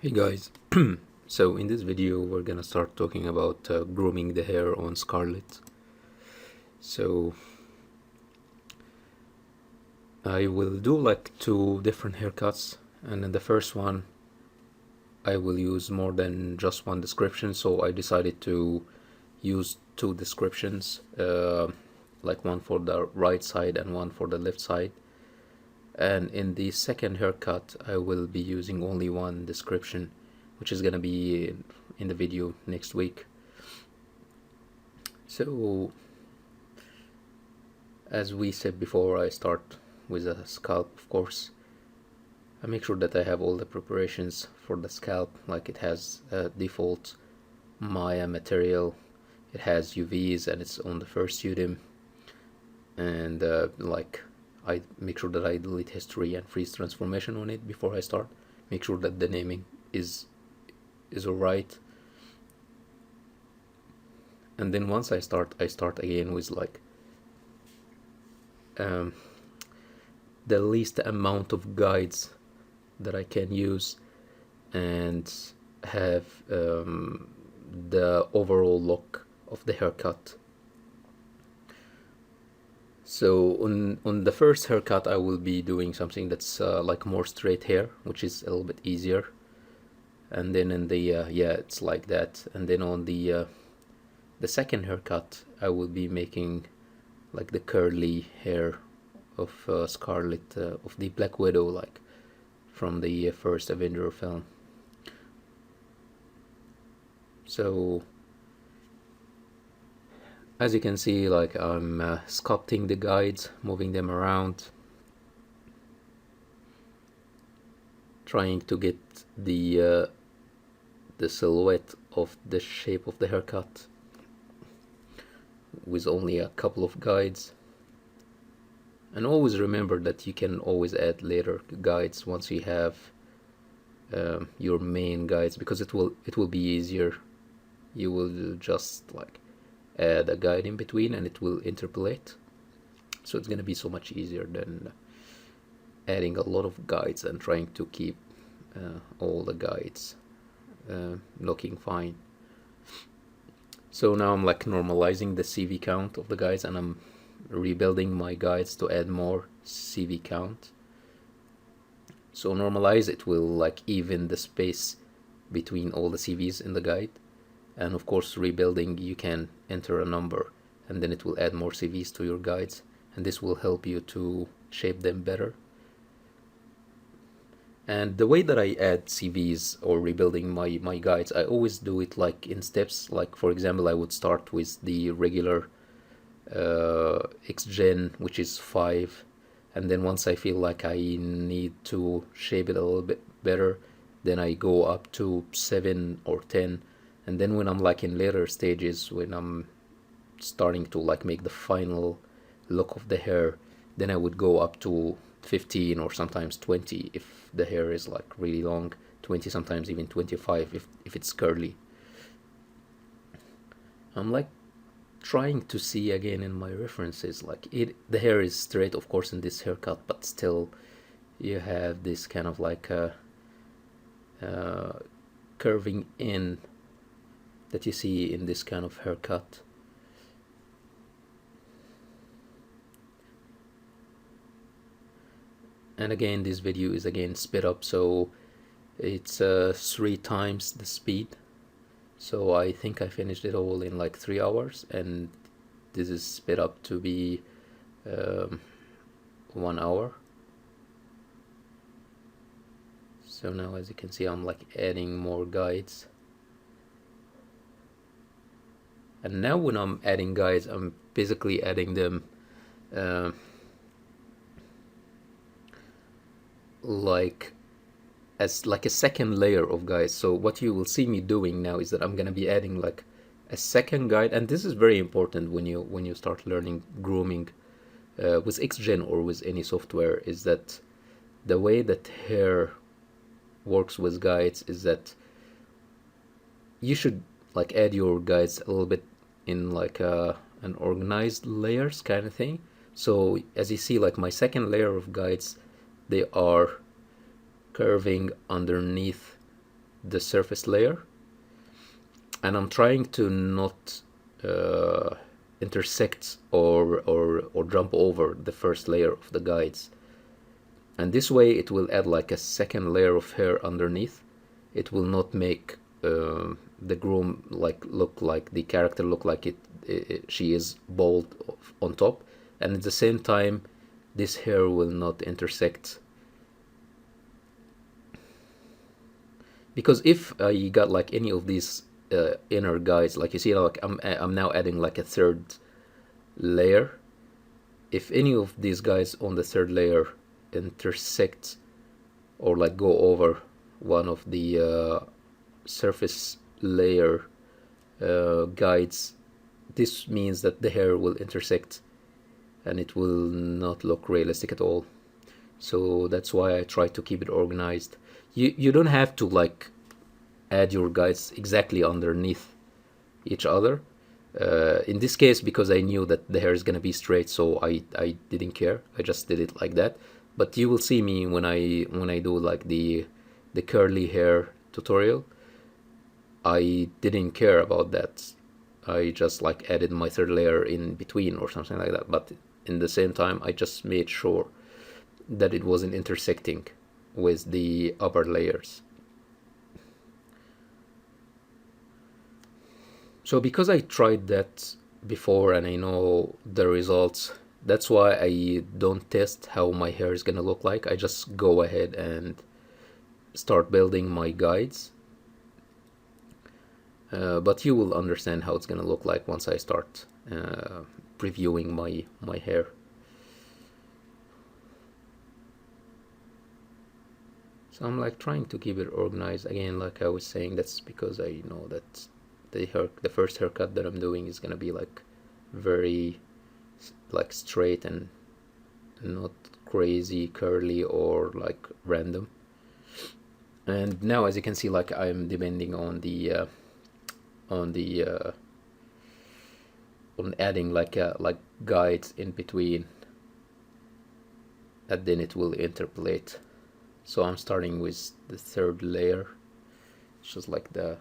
Hey guys, so in this video we're gonna start talking about grooming the hair on Scarlet. So I will do like two different haircuts, and in the first one I will use more than just one description, so I decided to use two descriptions, like one for the right side and one for the left side. And in the second haircut I will be using only one description, which is gonna be in the video next week. So as we said before, I start with a scalp, of course. I make sure that I have all the preparations for the scalp, like it has a default Maya material, it has UVs, and it's on the first UDIM, and like I make sure that I delete history and freeze transformation on it before I start. Make sure that the naming is alright. And then once I start again with like the least amount of guides that I can use, and have the overall look of the haircut. So on the first haircut I will be doing something that's like more straight hair, which is a little bit easier. And then in the yeah, it's like that. And then on the second haircut I will be making like the curly hair of Scarlet, of the Black Widow, like from the first Avenger film. So as you can see, like I'm sculpting the guides, moving them around, trying to get the silhouette of the shape of the haircut with only a couple of guides. And always remember that you can always add later guides once you have your main guides, because it will be easier. You will just like add a guide in between and it will interpolate, so it's gonna be so much easier than adding a lot of guides and trying to keep all the guides looking fine. So now I'm like normalizing the CV count of the guides, and I'm rebuilding my guides to add more CV count. So normalize, it will like even the space between all the CVs in the guide. And of course, rebuilding, you can enter a number and then it will add more CVs to your guides, and this will help you to shape them better. And the way that I add CVs or rebuilding my guides, I always do it like in steps. Like for example, I would start with the regular Xgen, which is 5, and then once I feel like I need to shape it a little bit better, then I go up to 7 or 10. And then when I'm like in later stages, when I'm starting to like make the final look of the hair, then I would go up to 15 or sometimes 20 if the hair is like really long, 20, sometimes even 25 if it's curly. I'm like trying to see again in my references, like the hair is straight, of course, in this haircut, but still you have this kind of like curving in that you see in this kind of haircut. And again, this video is again sped up, so it's 3 times the speed. So I think I finished it all in like 3 hours, and this is sped up to be 1 hour. So now, as you can see, I'm like adding more guides. And now when I'm adding guides, I'm basically adding them like as like a second layer of guides. So what you will see me doing now is that I'm gonna be adding like a second guide, and this is very important when you start learning grooming with Xgen or with any software, is that the way that hair works with guides is that you should like add your guides a little bit in like an organized layers kind of thing. So as you see, like my second layer of guides, they are curving underneath the surface layer, and I'm trying to not intersect or jump over the first layer of the guides. And this way it will add like a second layer of hair underneath. It will not make the groom look like the character look like she is bald on top, and at the same time this hair will not intersect. Because if you got like any of these inner guides, like you see, like I'm now adding like a third layer. If any of these guys on the third layer intersect or like go over one of the surface layer guides, this means that the hair will intersect and it will not look realistic at all. So that's why I try to keep it organized. You don't have to like add your guides exactly underneath each other. In this case, because I knew that the hair is gonna be straight, so I didn't care. I just did it like that. But you will see me when I do like the curly hair tutorial. I didn't care about that. I just like added my third layer in between or something like that. But in the same time, I just made sure that it wasn't intersecting with the upper layers. So because I tried that before and I know the results, that's why I don't test how my hair is gonna look like. I just go ahead and start building my guides. But you will understand how it's gonna look like once I start previewing my hair. So I'm like trying to keep it organized. Again, like I was saying, that's because I know that the first haircut that I'm doing is gonna be like very like straight and not crazy curly or like random. And now, as you can see, like I'm depending on adding like guides in between, and then it will interpolate. So I'm starting with the third layer, just like the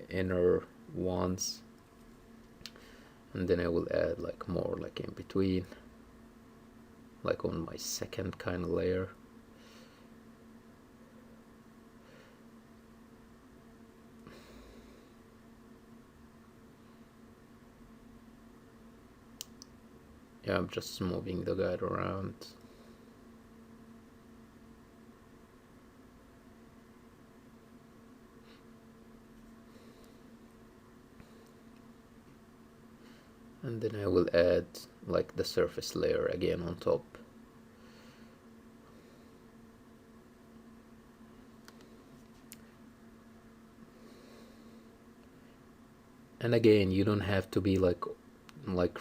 inner ones, and then I will add like more like in between, like on my second kind of layer. Yeah, I'm just moving the guide around. And then I will add like the surface layer again on top. And again, you don't have to be like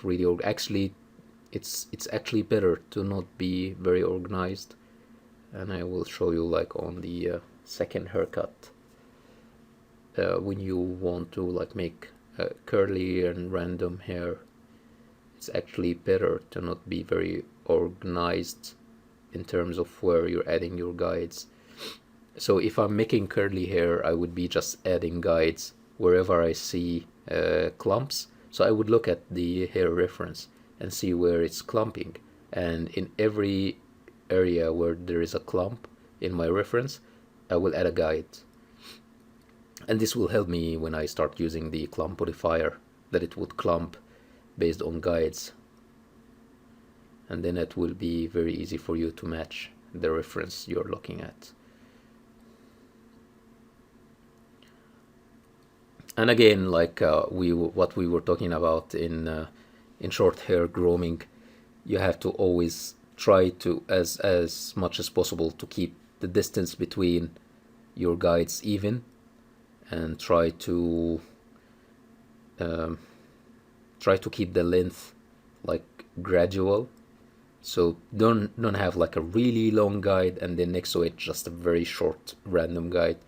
really actually it's actually better to not be very organized, and I will show you like on the second haircut when you want to like make curly and random hair. It's actually better to not be very organized in terms of where you're adding your guides. So if I'm making curly hair, I would be just adding guides wherever I see clumps. So I would look at the hair reference and see where it's clumping, and in every area where there is a clump in my reference, I will add a guide. And this will help me when I start using the clump modifier, that it would clump based on guides, and then it will be very easy for you to match the reference you're looking at. And again, like what we were talking about in short hair grooming, you have to always try to, as much as possible, to keep the distance between your guides even, and try to keep the length like gradual. So don't have like a really long guide and then next to it just a very short random guide.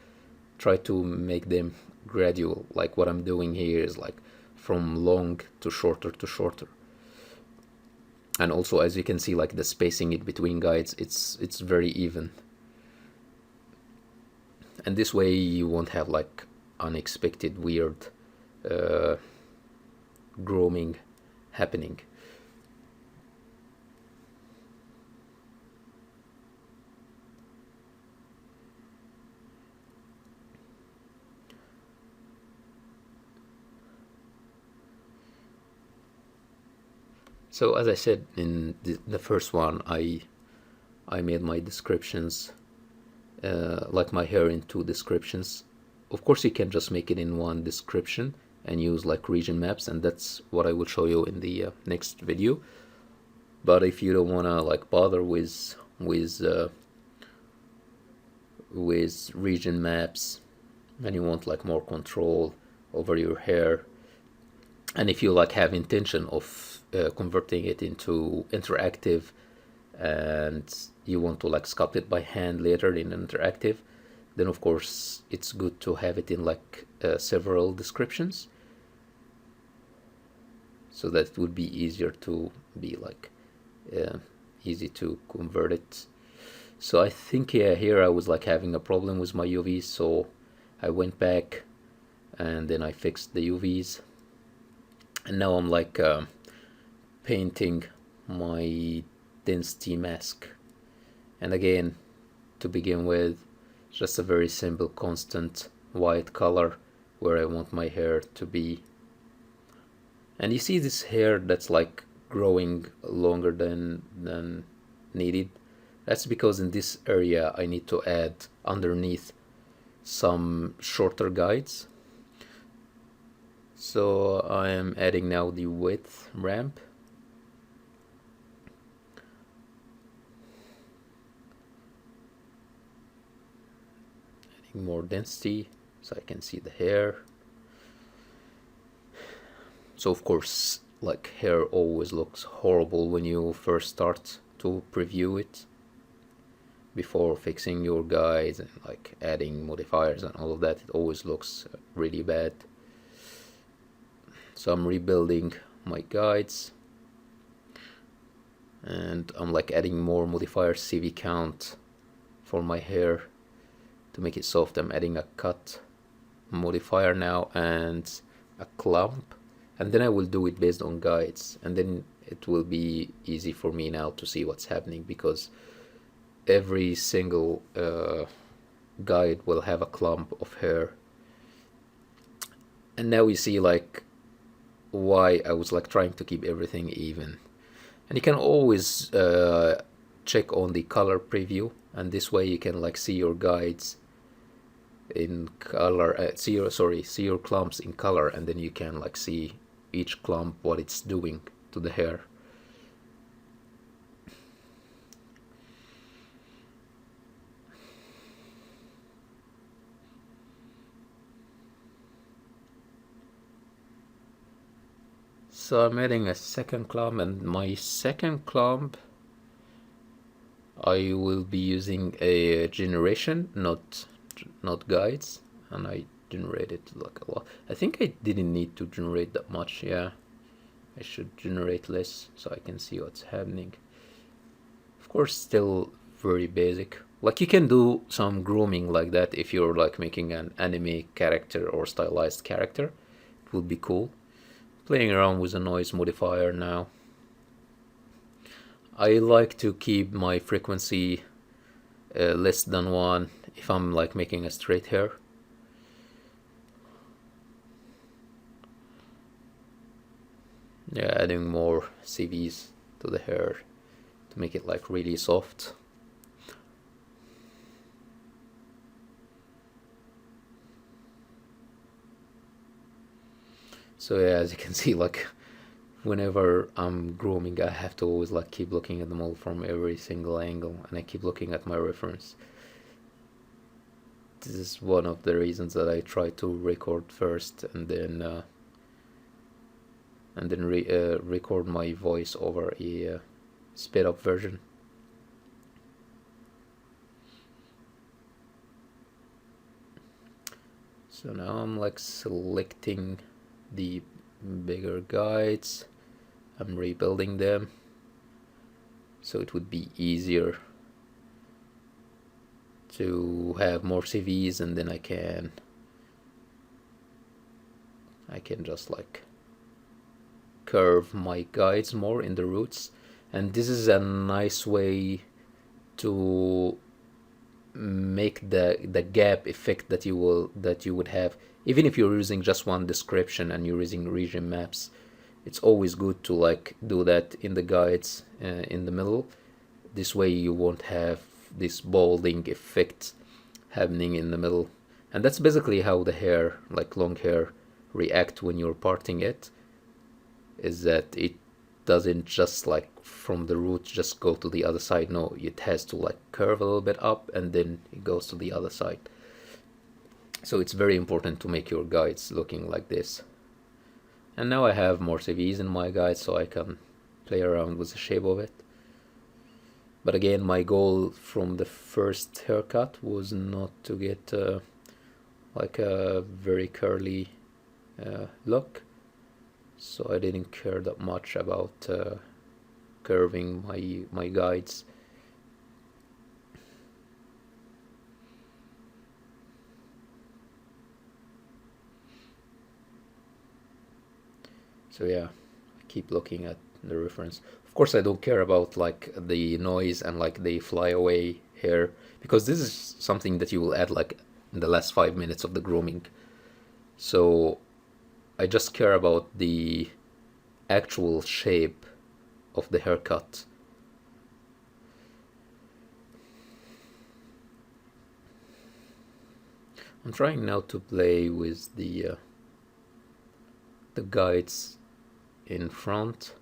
Try to make them gradual. Like what I'm doing here is like from long to shorter to shorter. And also, as you can see, like the spacing in between guides, it's very even. And this way you won't have like unexpected weird grooming happening. So as I said in the first one, I made my descriptions like my hair in 2 descriptions. Of course you can just make it in 1 description and use like region maps, and that's what I will show you in the next video. But if you don't want to like bother with region maps and you want like more control over your hair, and if you like have intention of converting it into interactive and you want to like sculpt it by hand later in interactive, then of course it's good to have it in like several descriptions, so that it would be easier to be like easy to convert it. So I think, yeah, here I was like having a problem with my UVs, so I went back and then I fixed the UVs, and now I'm like painting my density mask. And again, to begin with, just a very simple constant white color where I want my hair to be. And you see this hair that's like growing longer than needed. That's because in this area I need to add underneath some shorter guides. So I am adding now the width ramp. Adding more density so I can see the hair. So of course, like, hair always looks horrible when you first start to preview it, before fixing your guides and like adding modifiers and all of that. It always looks really bad. So I'm rebuilding my guides and I'm like adding more modifiers, CV count for my hair to make it soft. I'm adding a cut modifier now and a clump, and then I will do it based on guides, and then it will be easy for me now to see what's happening, because every single guide will have a clump of hair. And now you see like why I was like trying to keep everything even. And you can always check on the color preview, and this way you can like see your guides in color, see your clumps in color, and then you can like see each clump what it's doing to the hair. So I'm adding a second clump, and my second clump I will be using a generation, not guides, and I generated like a lot. I think I didn't need to generate that much. Yeah, I should generate less so I can see what's happening. Of course, still very basic. Like, you can do some grooming like that if you're like making an anime character or stylized character. It would be cool. Playing around with a noise modifier now. I like to keep my frequency less than 1 if I'm like making a straight hair. Yeah, adding more CVs to the hair to make it like really soft. So yeah, as you can see, like, whenever I'm grooming, I have to always like keep looking at the model from every single angle, and I keep looking at my reference. This is one of the reasons that I try to record first and then record my voice over a sped up version. So now I'm like selecting the bigger guides. I'm rebuilding them so it would be easier to have more CVs, and then I can just like curve my guides more in the roots. And this is a nice way to make the gap effect that you would have even if you're using just one description and you're using region maps. It's always good to like do that in the guides in the middle. This way you won't have this balding effect happening in the middle. And that's basically how the hair, like long hair, react when you're parting it, is that it doesn't just like from the root just go to the other side. No, it has to like curve a little bit up and then it goes to the other side. So it's very important to make your guides looking like this. And now I have more CVs in my guide, so I can play around with the shape of it. But again, my goal from the first haircut was not to get like a very curly look, so I didn't care that much about curving my guides. So yeah, I keep looking at the reference. Of course, I don't care about like the noise and like the fly away hair, because this is something that you will add like in the last 5 minutes of the grooming. So I just care about the actual shape of the haircut. I'm trying now to play with the guides in front,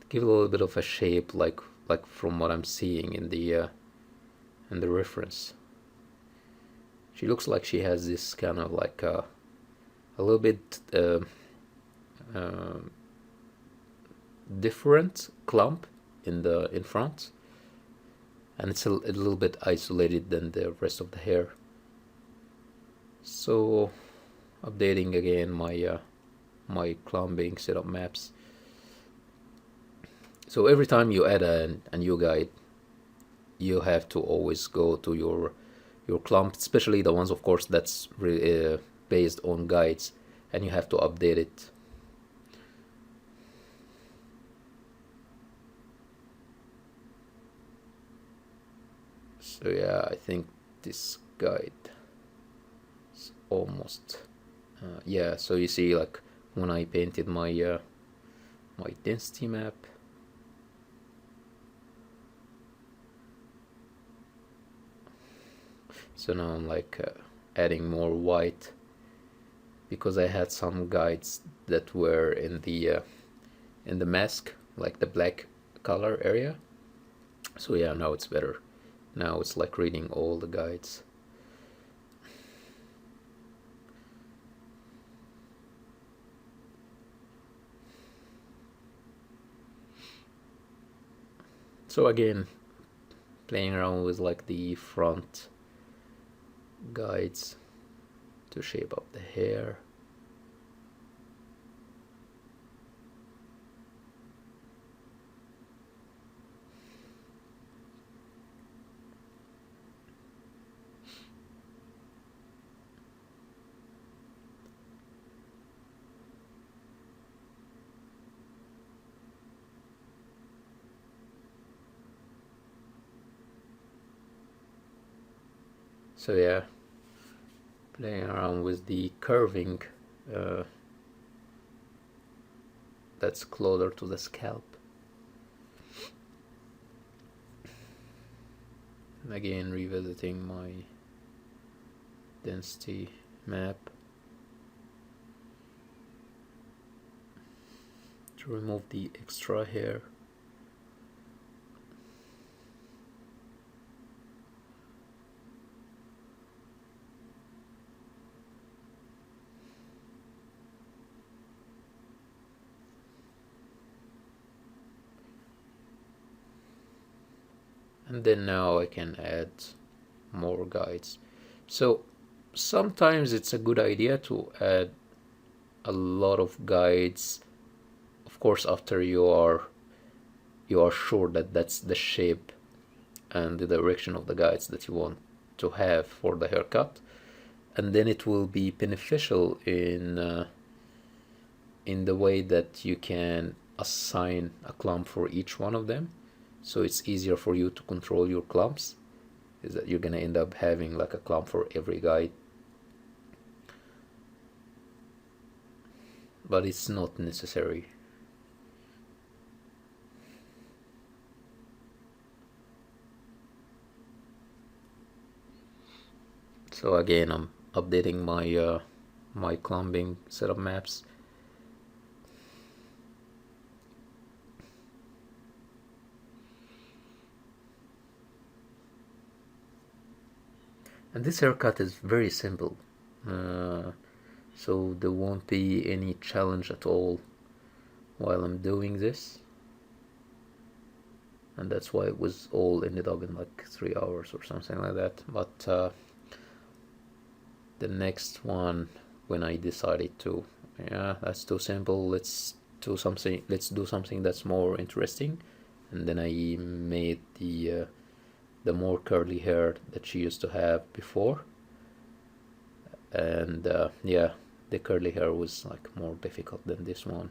give a little bit of a shape like from what I'm seeing in the reference. She looks like she has this kind of like a little bit different clump in front, and it's a little bit isolated than the rest of the hair. So updating again my my clumping setup maps. So every time you add a new guide, you have to always go to your clump, especially the ones, of course, that's based on guides, and you have to update it. So yeah, I think this guide is almost yeah. So you see, like when I painted my my density map, so now I'm like adding more white, because I had some guides that were in the mask, like the black color area. So yeah, now it's better. Now it's like reading all the guides. So again, playing around with like the front guides to shape up the hair. So yeah, playing around with the curving that's closer to the scalp. And again, revisiting my density map to remove the extra hair. And then now I can add more guides. So sometimes it's a good idea to add a lot of guides, of course, after you are sure that that's the shape and the direction of the guides that you want to have for the haircut, and then it will be beneficial in the way that you can assign a clump for each one of them, so it's easier for you to control your clumps. Is that you're gonna end up having like a clump for every guide, but it's not necessary. So again, I'm updating my my clumping setup maps. And this haircut is very simple, so there won't be any challenge at all while I'm doing this, and that's why it was all ended up in like 3 hours or something like that. But the next one, when I decided to, yeah, that's too simple, let's do something that's more interesting, and then I made the more curly hair that she used to have before, and yeah, the curly hair was like more difficult than this one.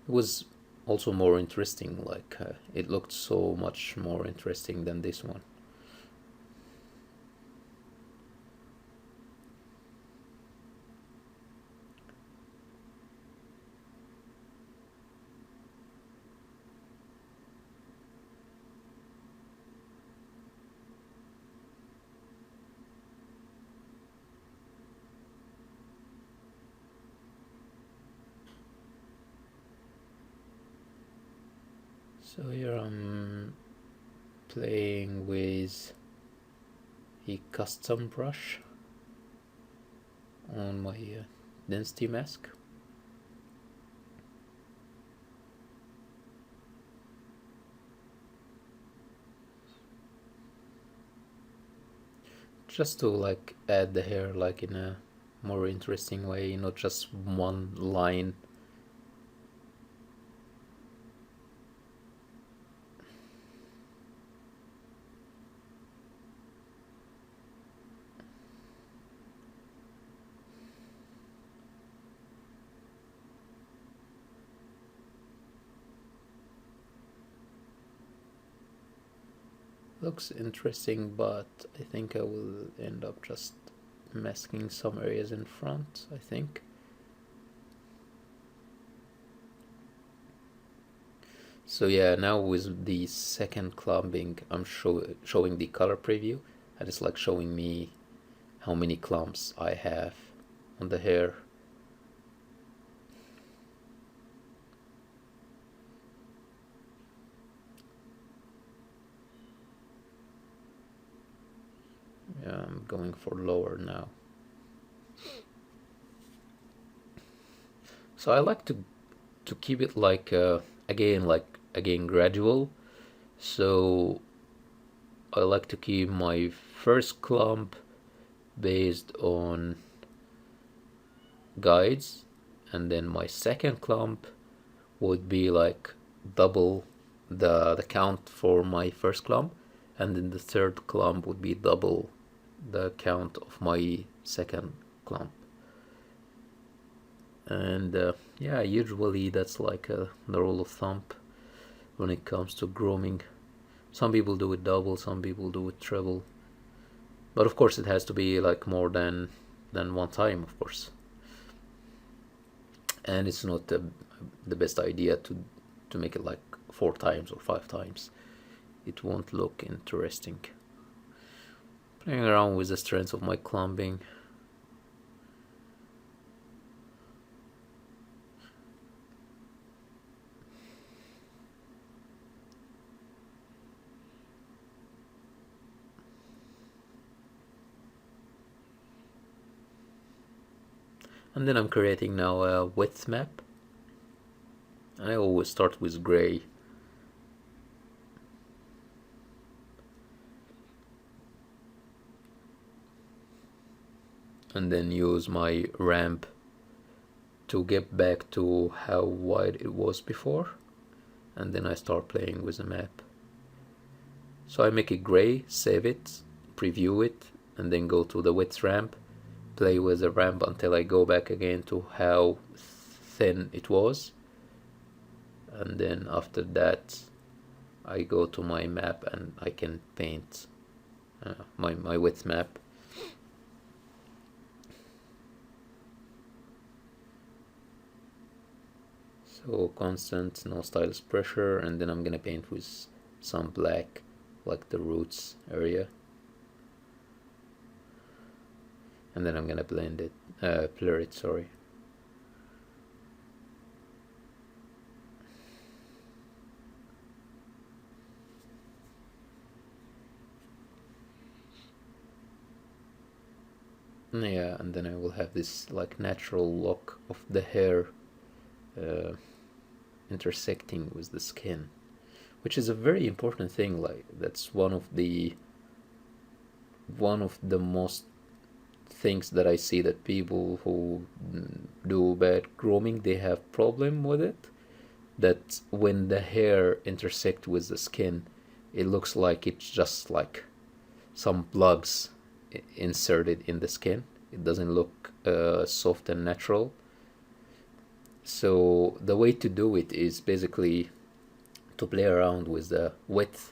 It was also more interesting, like it looked so much more interesting than this one. So here I'm playing with a custom brush on my density mask. Just to like add the hair like in a more interesting way, not just one line. Looks interesting, but I think I will end up just masking some areas in front, I think. So yeah, now with the second clumping, I'm showing the color preview, and it's like showing me how many clumps I have on the hair. Yeah, I'm going for lower now. So I like to keep it like again gradual. So I like to keep my first clump based on guides, and then my second clump would be like double the count for my first clump, and then the third clump would be double the count of my second clump. And yeah, usually that's like the rule of thumb when it comes to grooming. Some people do it double, some people do it treble, but of course it has to be like more than one time, of course. And it's not the best idea to make it like 4 times or 5 times. It won't look interesting. Playing around with the strength of my clumping. And then I'm creating now a width map. I always start with gray. And then use my ramp to get back to how wide it was before. And then I start playing with the map. So I make it gray, save it, preview it, and then go to the width ramp, play with the ramp until I go back again to how thin it was. And then after that I go to my map and I can paint my width map. So constant, no stylus pressure, and then I'm gonna paint with some black, like the roots area. And then I'm gonna blend it, blur it, sorry. Yeah, and then I will have this like natural look of the hair intersecting with the skin, which is a very important thing. Like that's one of the most things that I see that people who do bad grooming, they have problem with it, that when the hair intersect with the skin, it looks like it's just like some plugs inserted in the skin. It doesn't look soft and natural. So the way to do it is basically to play around with the width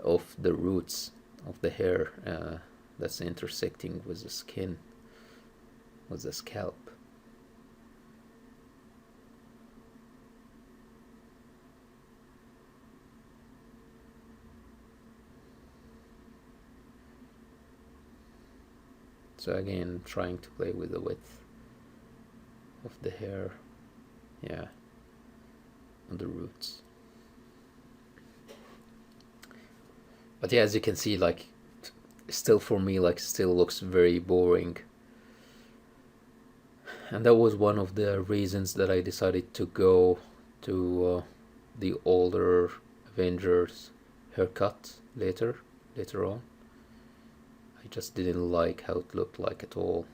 of the roots of the hair that's intersecting with the skin, with the scalp. So again, trying to play with the width of the hair, yeah, on the roots. But yeah, as you can see, like, still for me, like, still looks very boring. And that was one of the reasons that I decided to go to the older Avengers haircut later on. I just didn't like how it looked like at all.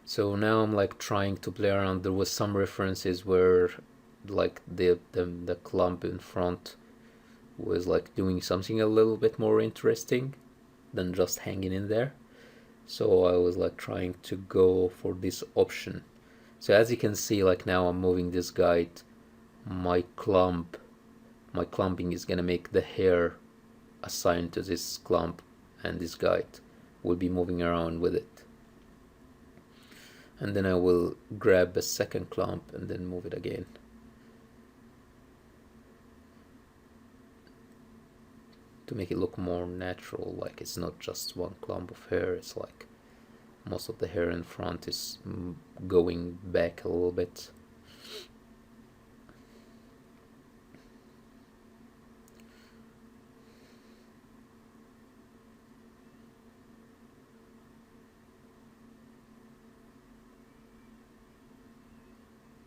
So now I'm like trying to play around. There was some references where like the clump in front was like doing something a little bit more interesting than just hanging in there. So I was like trying to go for this option. So as you can see, like now I'm moving this guide, my clumping is gonna make the hair assigned to this clump, and this guide will be moving around with it. And then I will grab a second clump and then move it again. To make it look more natural, like it's not just one clump of hair, it's like most of the hair in front is going back a little bit.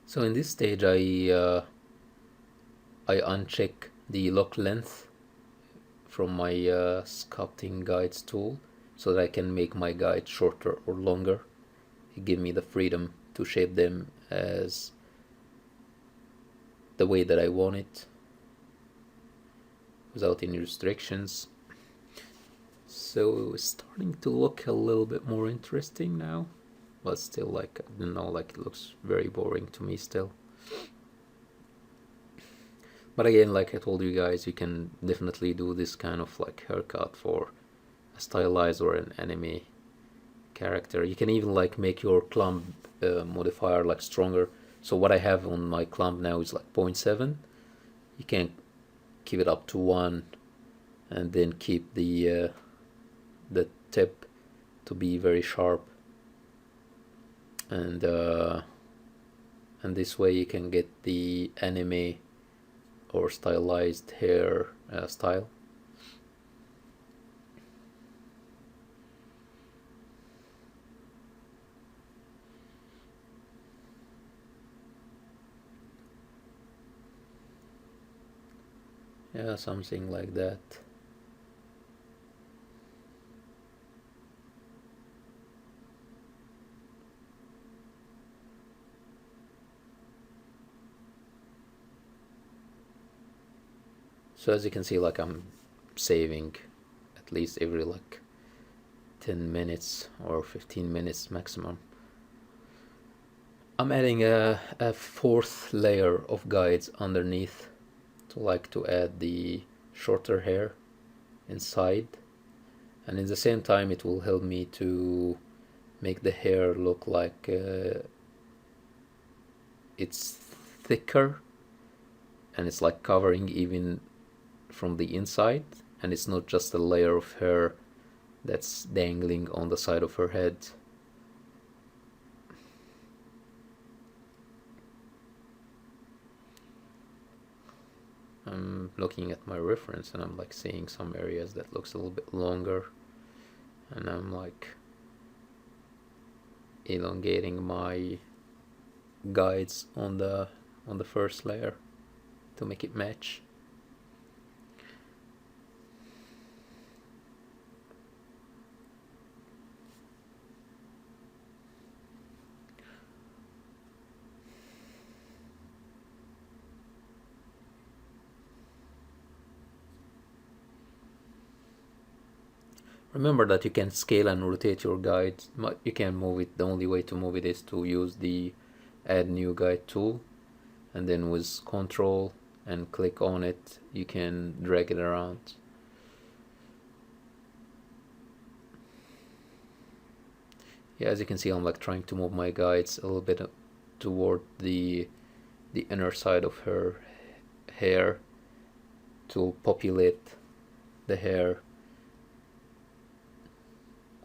So in this stage I uncheck the lock length from my sculpting guides tool so that I can make my guide shorter or longer. It gives me the freedom to shape them as the way that I want it without any restrictions. So it's starting to look a little bit more interesting now, but still, like, I don't know, like it looks very boring to me still. But again, like I told you guys, you can definitely do this kind of like haircut for a stylized or an anime character. You can even like make your clump modifier like stronger. So what I have on my clump now is like 0.7. You can keep it up to 1 and then keep the tip to be very sharp, and this way you can get the anime or stylized hair style. Yeah, something like that. So as you can see, like I'm saving at least every like 10 minutes or 15 minutes maximum. I'm adding a fourth layer of guides underneath to add the shorter hair inside, and in the same time it will help me to make the hair look like it's thicker and it's like covering even from the inside, and it's not just a layer of hair that's dangling on the side of her head. I'm looking at my reference and I'm like seeing some areas that looks a little bit longer, and I'm like elongating my guides on the first layer to make it match. Remember that you can scale and rotate your guide. You can move it. The only way to move it is to use the add new guide tool, and then with control and click on it, you can drag it around. Yeah, as you can see, I'm like trying to move my guides a little bit toward the inner side of her hair to populate the hair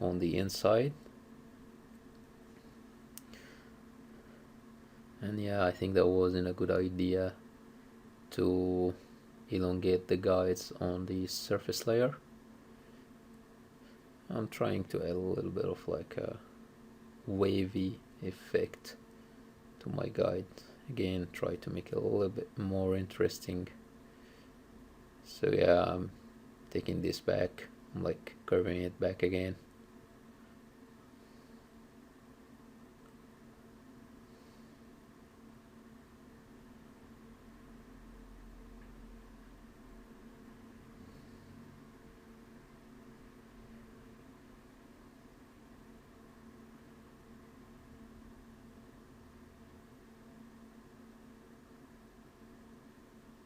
on the inside. And yeah, I think that wasn't a good idea to elongate the guides on the surface layer. I'm trying to add a little bit of like a wavy effect to my guide. Again, try to make it a little bit more interesting. So yeah, I'm taking this back. I'm like curving it back again.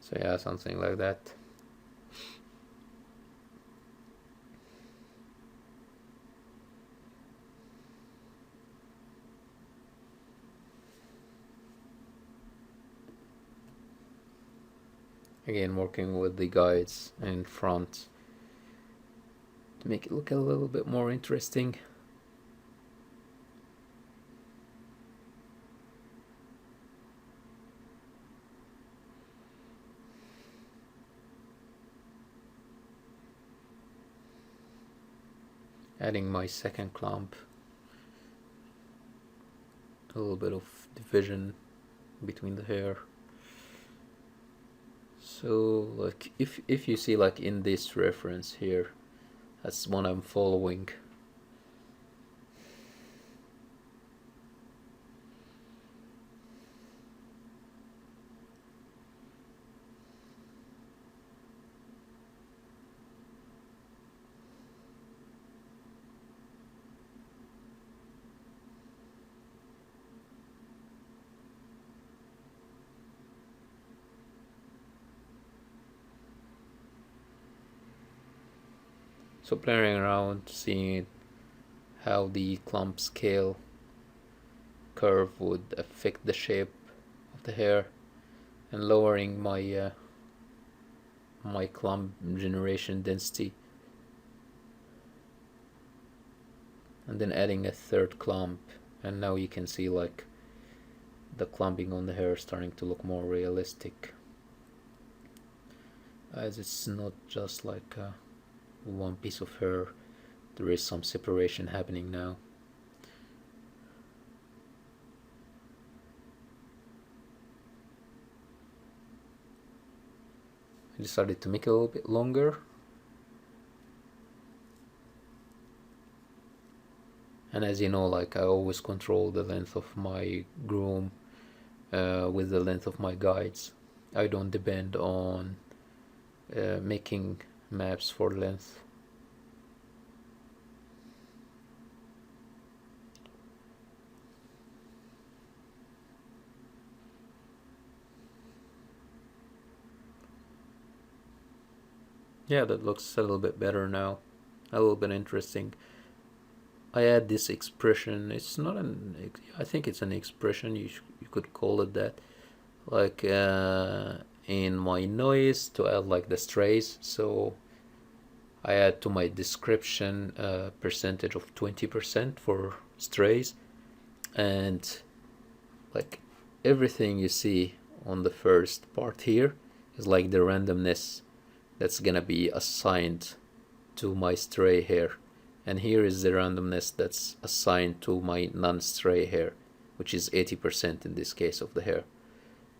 So yeah, something like that. Again, working with the guides in front to make it look a little bit more interesting. Adding my second clump, a little bit of division between the hair. So like if you see like in this reference here, that's one I'm following. So playing around, seeing how the clump scale curve would affect the shape of the hair, and lowering my my clump generation density, and then adding a third clump, and now you can see like the clumping on the hair starting to look more realistic, as it's not just like one piece of hair. There is some separation happening now. I decided to make it a little bit longer, and as you know, like I always control the length of my groom with the length of my guides. I don't depend on making maps for length. Yeah, that looks a little bit better now, a little bit interesting. I add this expression. It's not an. I think it's an expression. You could call it that. Like in my noise to add like the strays. So I add to my description a percentage of 20% for strays, and like everything you see on the first part here is like the randomness that's gonna be assigned to my stray hair, and here is the randomness that's assigned to my non-stray hair, which is 80% in this case of the hair.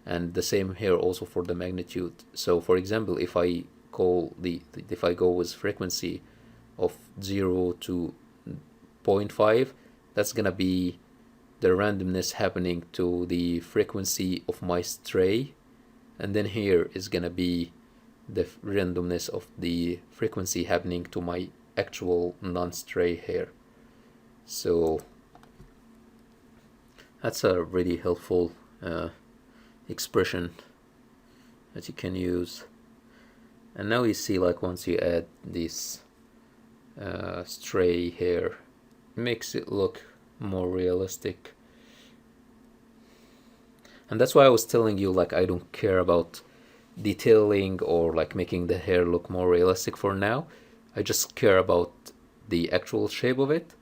And the same here also for the magnitude. So for example, if I go with frequency of 0 to 0.5, that's gonna be the randomness happening to the frequency of my stray, and then here is gonna be the randomness of the frequency happening to my actual non-stray hair. So that's a really helpful expression that you can use. And now you see, like, once you add this stray hair, it makes it look more realistic. And that's why I was telling you, like, I don't care about detailing or like making the hair look more realistic for now. I just care about the actual shape of it,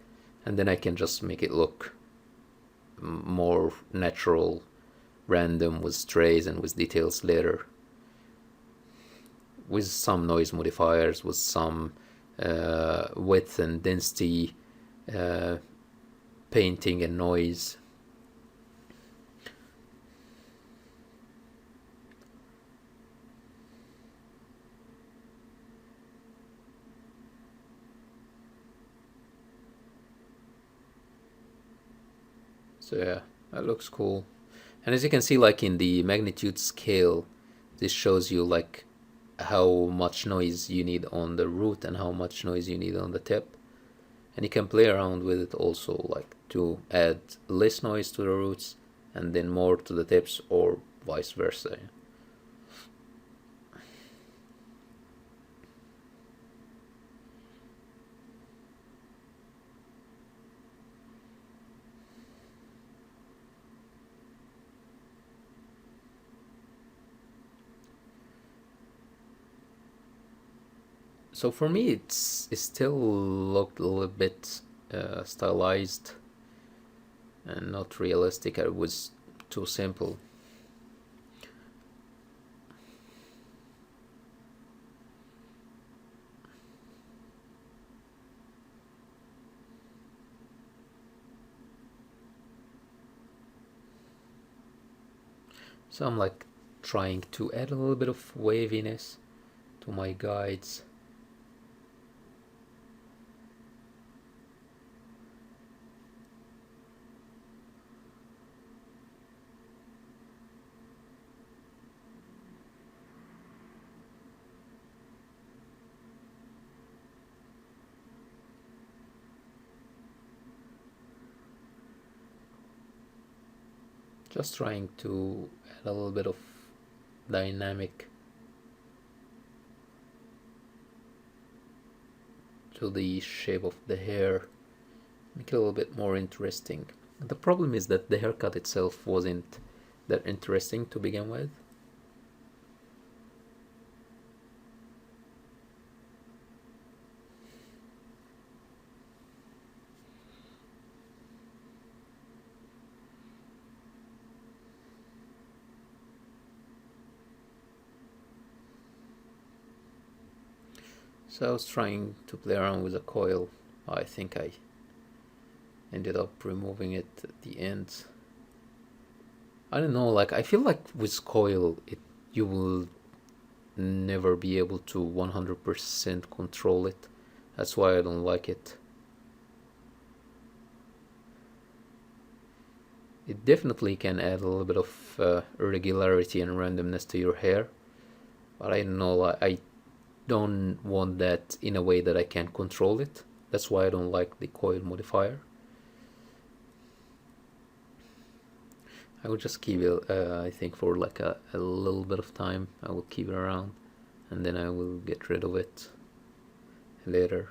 and then I can just make it look more natural, random, with strays and with details later, with some noise modifiers, with some width and density painting and noise. So yeah, that looks cool. And as you can see, like in the magnitude scale, this shows you like how much noise you need on the root and how much noise you need on the tip. And you can play around with it also, like to add less noise to the roots and then more to the tips, or vice versa. So for me, it still looked a little bit stylized and not realistic. It was too simple. So I'm like trying to add a little bit of waviness to my guides. Just trying to add a little bit of dynamic to the shape of the hair, make it a little bit more interesting. The problem is that the haircut itself wasn't that interesting to begin with. So I was trying to play around with a coil. I think I ended up removing it at the end. I don't know, like I feel like with coil you will never be able to 100% control it. That's why I don't like it. It definitely can add a little bit of irregularity and randomness to your hair, but I don't know, I don't want that in a way that I can control it. That's why I don't like the coil modifier. I will just keep it, I think for like a little bit of time. I will keep it around and then I will get rid of it later.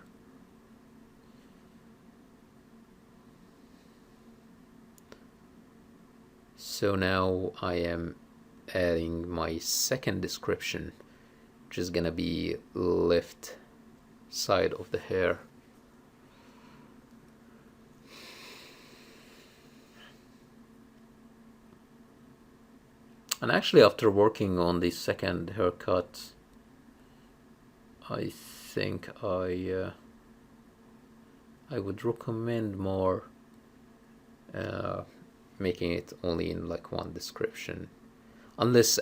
So now I am adding my second description, which is gonna be left side of the hair. And actually, after working on the second haircut, I think I would recommend more making it only in like one description, unless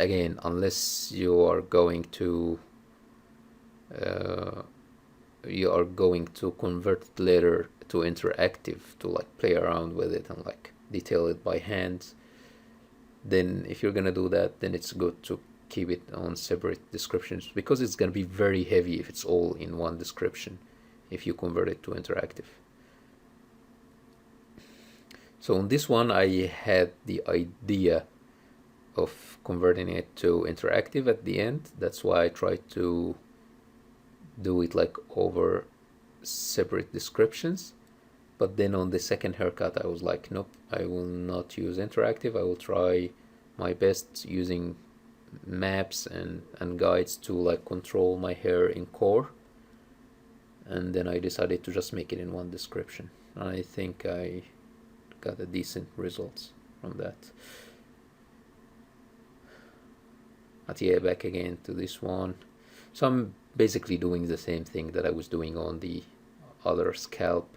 you are going to convert it later to interactive, to like play around with it and like detail it by hand. Then if you're gonna do that, then it's good to keep it on separate descriptions, because it's gonna be very heavy if it's all in one description if you convert it to interactive. So on this one, I had the idea of converting it to interactive at the end. That's why I tried to do it like over separate descriptions. But then on the second haircut, I was like, nope, I will not use interactive. I will try my best using maps and guides to like control my hair in core. And then I decided to just make it in one description. I think I got a decent results from that. But yeah, back again to this one. So I'm basically doing the same thing that I was doing on the other scalp.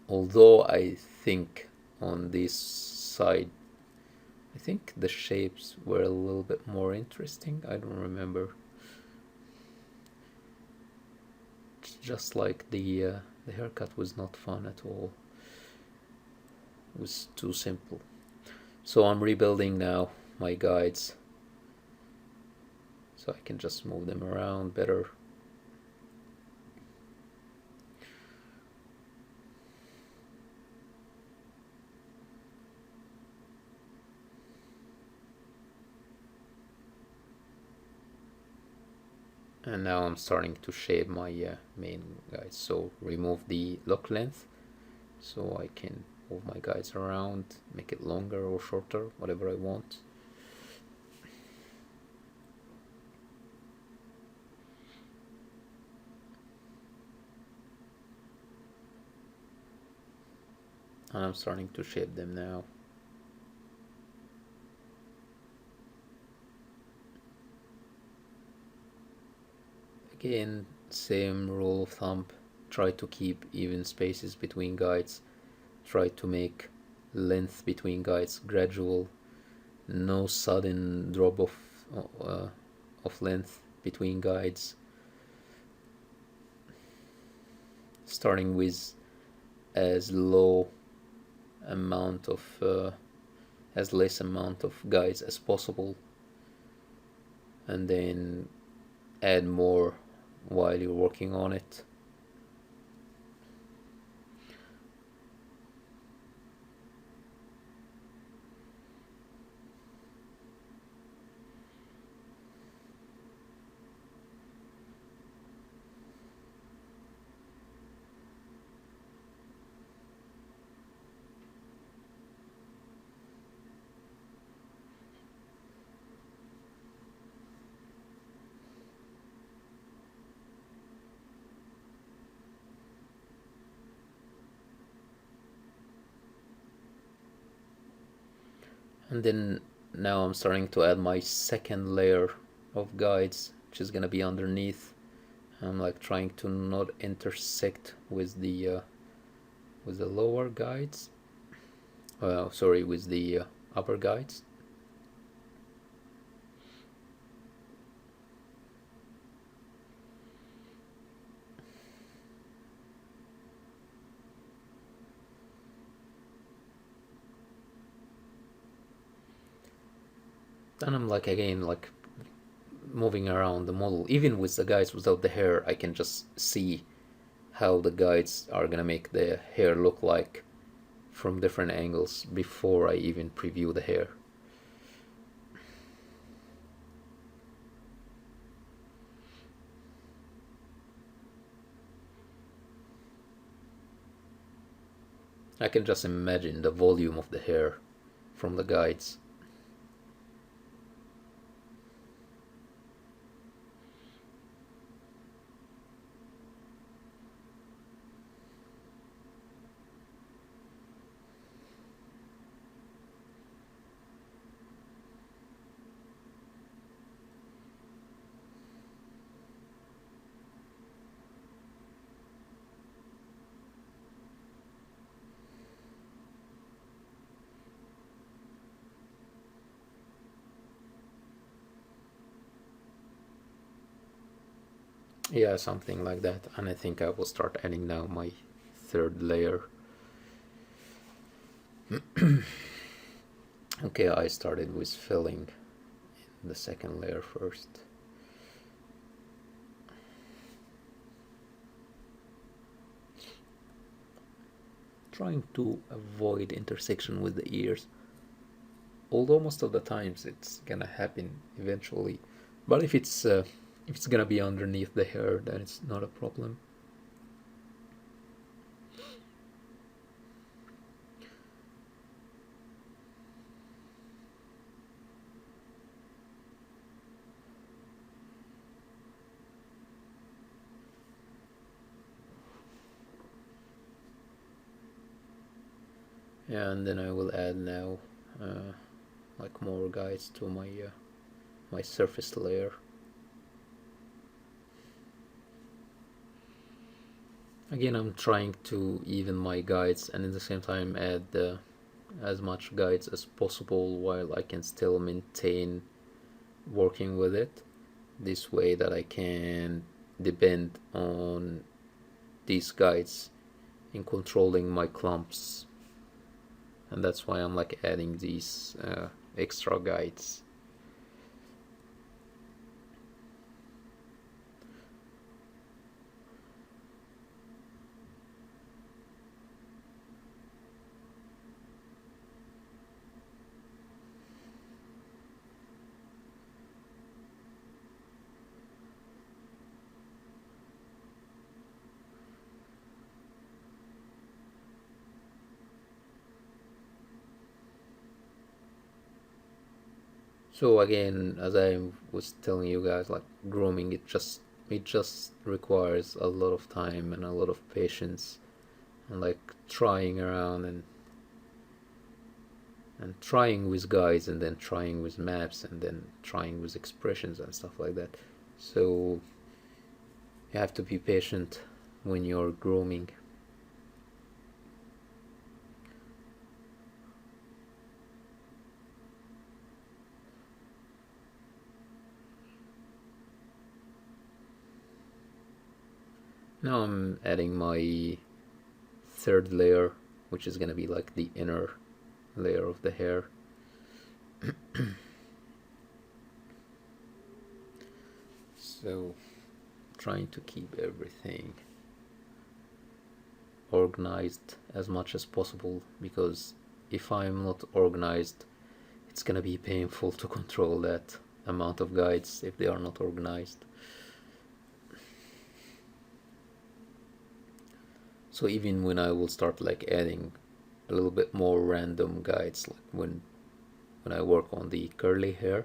Although I think on this side, I think the shapes were a little bit more interesting. I don't remember. It's just like the haircut was not fun at all. It was too simple. So I'm rebuilding now my guides, so I can just move them around better. And now I'm starting to shape my main guides. So remove the lock length, so I can move my guides around, make it longer or shorter, whatever I want. And I'm starting to shape them now. Again, same rule of thumb, try to keep even spaces between guides, try to make length between guides gradual, no sudden drop of length between guides, starting with as low amount of as less amount of guides as possible, and then add more while you're working on it. And then now I'm starting to add my second layer of guides, which is gonna be underneath. I'm like trying to not intersect with the lower guides. Sorry, with the upper guides. Then I'm like again like moving around the model. Even with the guides without the hair, I can just see how the guides are gonna make the hair look like from different angles before I even preview the hair. I can just imagine the volume of the hair from the guides. Yeah, something like that. And I think I will start adding now my third layer. Okay, I started with filling the second layer first. Trying to avoid intersection with the ears, although most of the times it's gonna happen eventually. But if it's gonna be underneath the hair, then it's not a problem. And then I will add now like more guides to my my surface layer. Again, I'm trying to even my guides and at the same time add as much guides as possible while I can still maintain working with it. This way that I can depend on these guides in controlling my clumps. And that's why I'm like adding these extra guides. So again, as I was telling you guys, like grooming, it just requires a lot of time and a lot of patience, and like trying around and trying with guides and then trying with maps and then trying with expressions and stuff like that. So you have to be patient when you're grooming. Now I'm adding my third layer, which is gonna be like the inner layer of the hair. So trying to keep everything organized as much as possible, because if I'm not organized, it's gonna be painful to control that amount of guides if they are not organized. So even when I will start like adding a little bit more random guides, like when I work on the curly hair,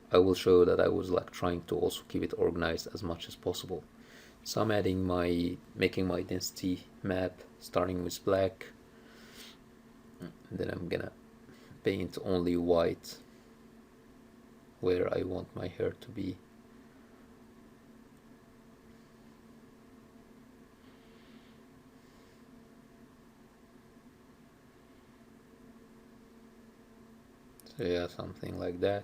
I will show that I was like trying to also keep it organized as much as possible. So I'm making my density map starting with black, and then I'm gonna paint only white where I want my hair to be. So yeah, something like that.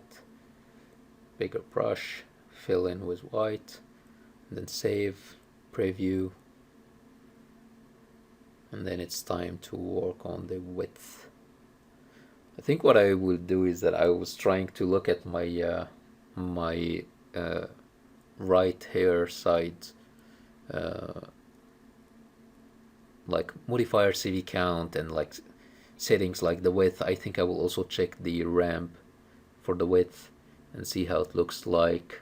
Bigger brush, fill in with white, and then save, preview, and then it's time to work on the width. I think what I will do is that I was trying to look at my right hair side like modifier CV count and like settings like the width. I think I will also check the ramp for the width and see how it looks like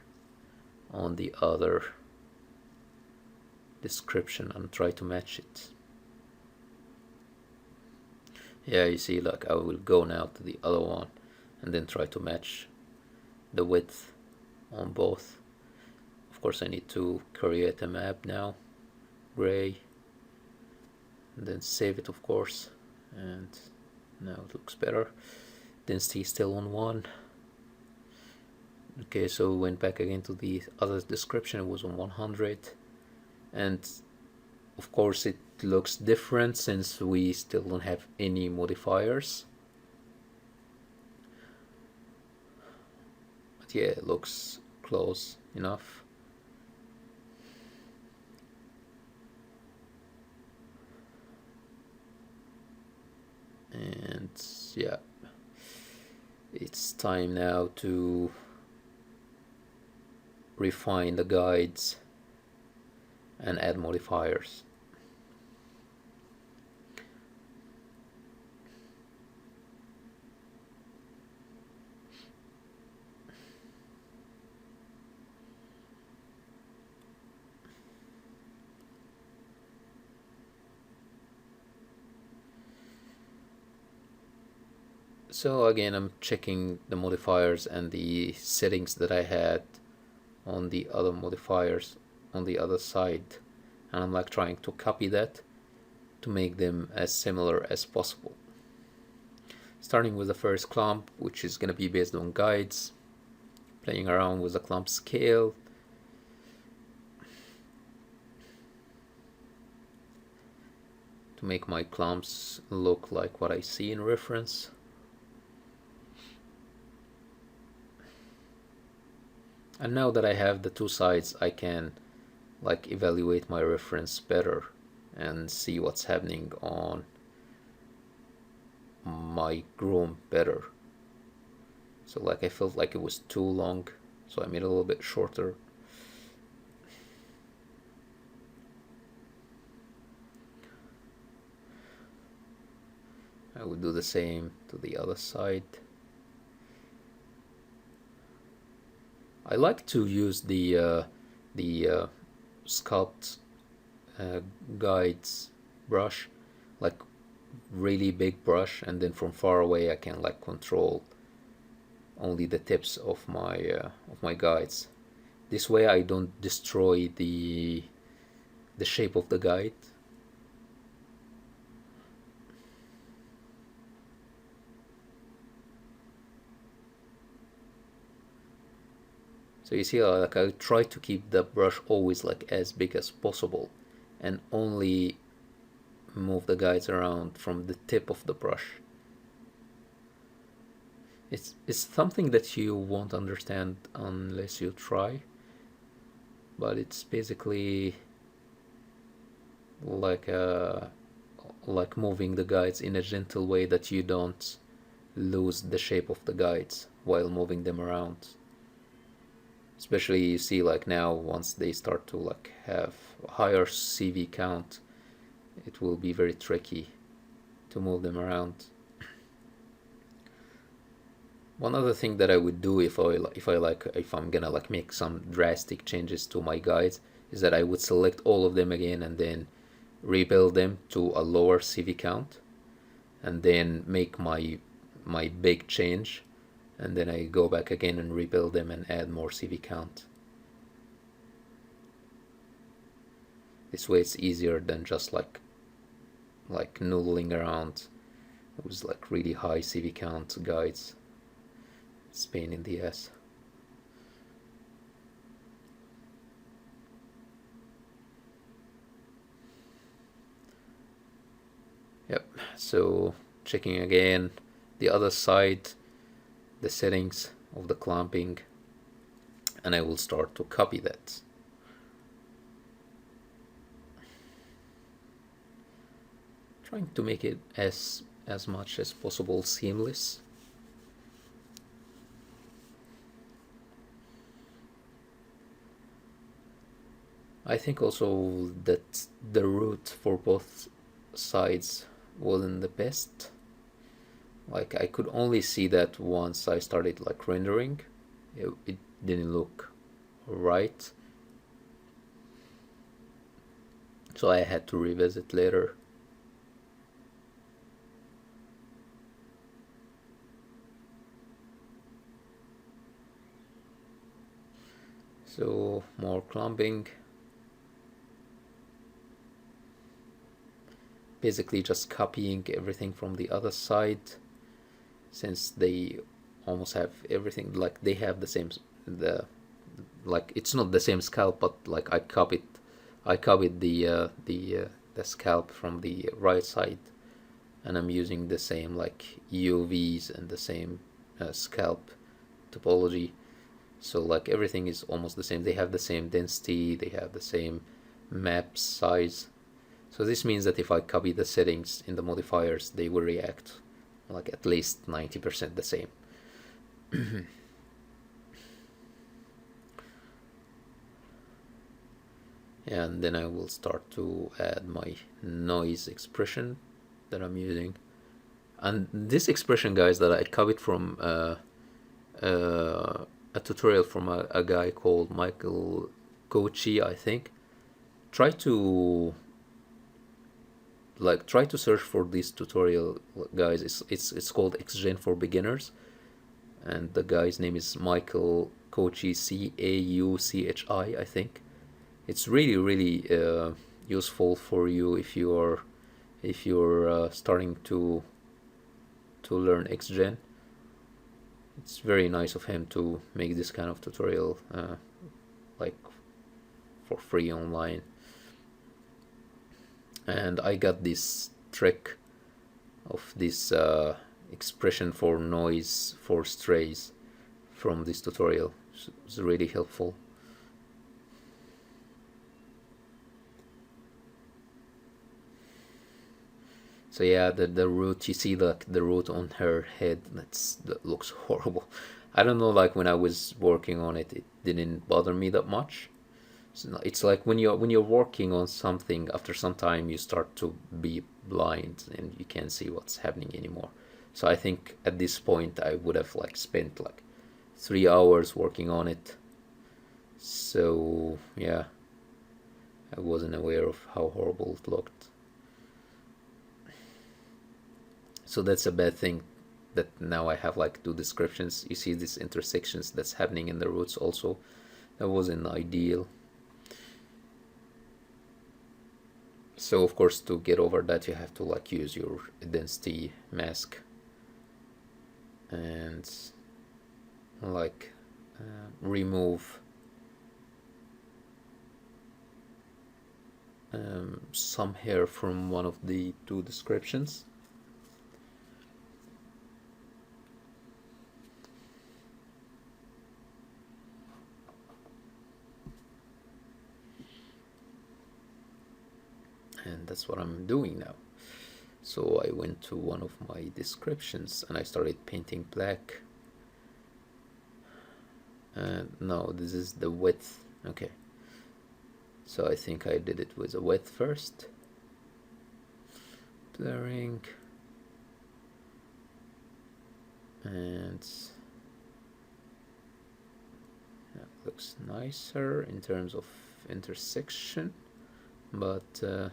on the other description and try to match it. Yeah, you see, like I will go now to the other one and then try to match the width on both. Of course I need to create a map now, gray, and then save it, of course, and now it looks better. Density still on 1. Okay, so we went back again to the other description. It was on 100, and of course it looks different since we still don't have any modifiers, but yeah, it looks close enough. And yeah, it's time now to refine the guides and add modifiers. So again, I'm checking the modifiers and the settings that I had on the other modifiers on the other side, and I'm like trying to copy that to make them as similar as possible. Starting with the first clump, which is going to be based on guides, playing around with the clump scale, to make my clumps look like what I see in reference. And now that I have the two sides, I can like evaluate my reference better and see what's happening on my groom better. So like I felt like it was too long, so I made it a little bit shorter. I would do the same to the other side. I like to use the sculpt guides brush, like really big brush, and then from far away I can like control only the tips of my guides. This way I don't destroy the shape of the guide. So you see, like I try to keep the brush always like as big as possible, and only move the guides around from the tip of the brush. It's something that you won't understand unless you try, but it's basically like moving the guides in a gentle way that you don't lose the shape of the guides while moving them around. Especially you see like now, once they start to like have a higher CV count, it will be very tricky to move them around. One other thing that I would do if I'm gonna like make some drastic changes to my guides is that I would select all of them again and then rebuild them to a lower CV count, and then make my big change, and then I go back again and rebuild them and add more CV count. This way it's easier than just like noodling around with like really high CV count guides. It's a pain in the ass. Yep, so checking again the other side, the settings of the clamping, and I will start to copy that. Trying to make it as much as possible seamless. I think also that the route for both sides wasn't the best. Like I could only see that once I started like rendering, it didn't look right. So I had to revisit later. So more clumping. Basically just copying everything from the other side, since they almost have everything, like they have the same, the like it's not the same scalp, but like I copied the scalp from the right side, and I'm using the same like UVs and the same scalp topology. So like everything is almost the same. They have the same density, they have the same map size. So this means that if I copy the settings in the modifiers, they will react like at least 90% the same. And then I will start to add my noise expression that I'm using. And this expression, guys, that I copied from a tutorial from a guy called Michael Kochi, I think. Try to search for this tutorial, guys. It's called Xgen for beginners, and the guy's name is Michael Kochi, Cauchi, I think. It's really useful for you if you're starting to learn Xgen. It's very nice of him to make this kind of tutorial like for free online. And I got this trick of this expression for noise for strays from this tutorial. It's really helpful. So yeah, the root, you see the root on her head, that looks horrible. I don't know, like when I was working on it, it didn't bother me that much. It's like when you're working on something, after some time you start to be blind and you can't see what's happening anymore. So I think at this point I would have like spent like 3 hours working on it. So yeah, I wasn't aware of how horrible it looked. So that's a bad thing, that now I have like two descriptions. You see these intersections that's happening in the roots also. That wasn't ideal. So of course, to get over that, you have to like use your density mask and like remove some hair from one of the two descriptions. And that's what I'm doing now. So I went to one of my descriptions and I started painting black. No, this is the width. Okay. So I think I did it with the width first. Blurring. And that looks nicer in terms of intersection, but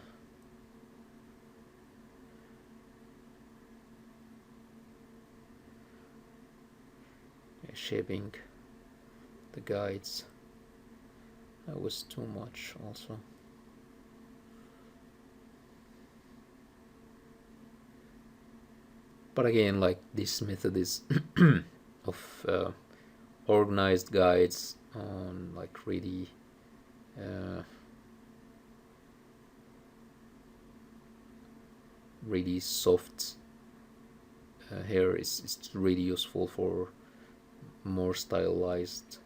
shaping the guides, that was too much also. But again, like this method is of organized guides on like really really soft hair is really useful for more stylized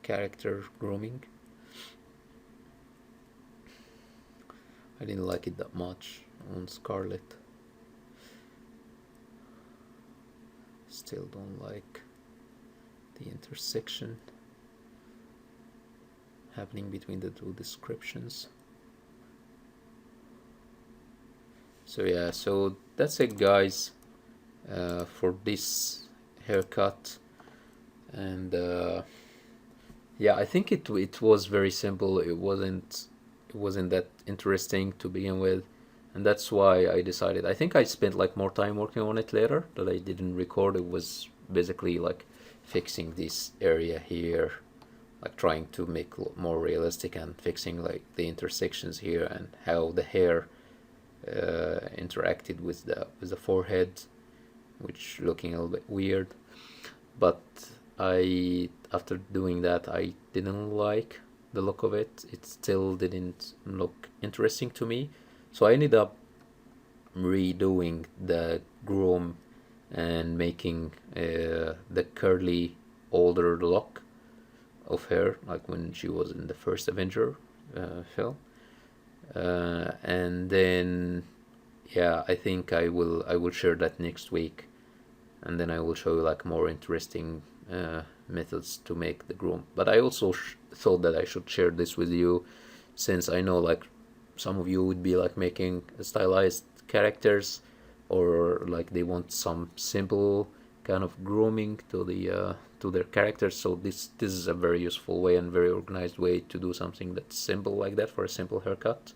character grooming. I didn't like it that much on Scarlet. Still don't like the intersection happening between the two descriptions. So yeah, so that's it guys, for this haircut. And yeah, I think it was very simple. It wasn't that interesting to begin with, and that's why I decided. I think I spent like more time working on it later that I didn't record. It was basically like fixing this area here, like trying to make more realistic, and fixing like the intersections here and how the hair interacted with the forehead, which looking a little bit weird. But after doing that, I didn't like the look of it. It still didn't look interesting to me, so I ended up redoing the groom and making the curly older look of her, like when she was in the first Avenger film. And then yeah, I think I will share that next week, and then I will show you like more interesting methods to make the groom. But I also thought that I should share this with you, since I know like some of you would be like making stylized characters, or like they want some simple kind of grooming to their characters. So this is a very useful way and very organized way to do something that's simple like that for a simple haircut.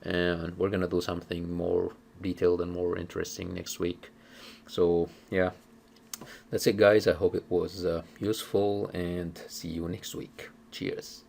And we're gonna do something more detailed and more interesting next week. So yeah, that's it guys. I hope it was useful, and see you next week. Cheers.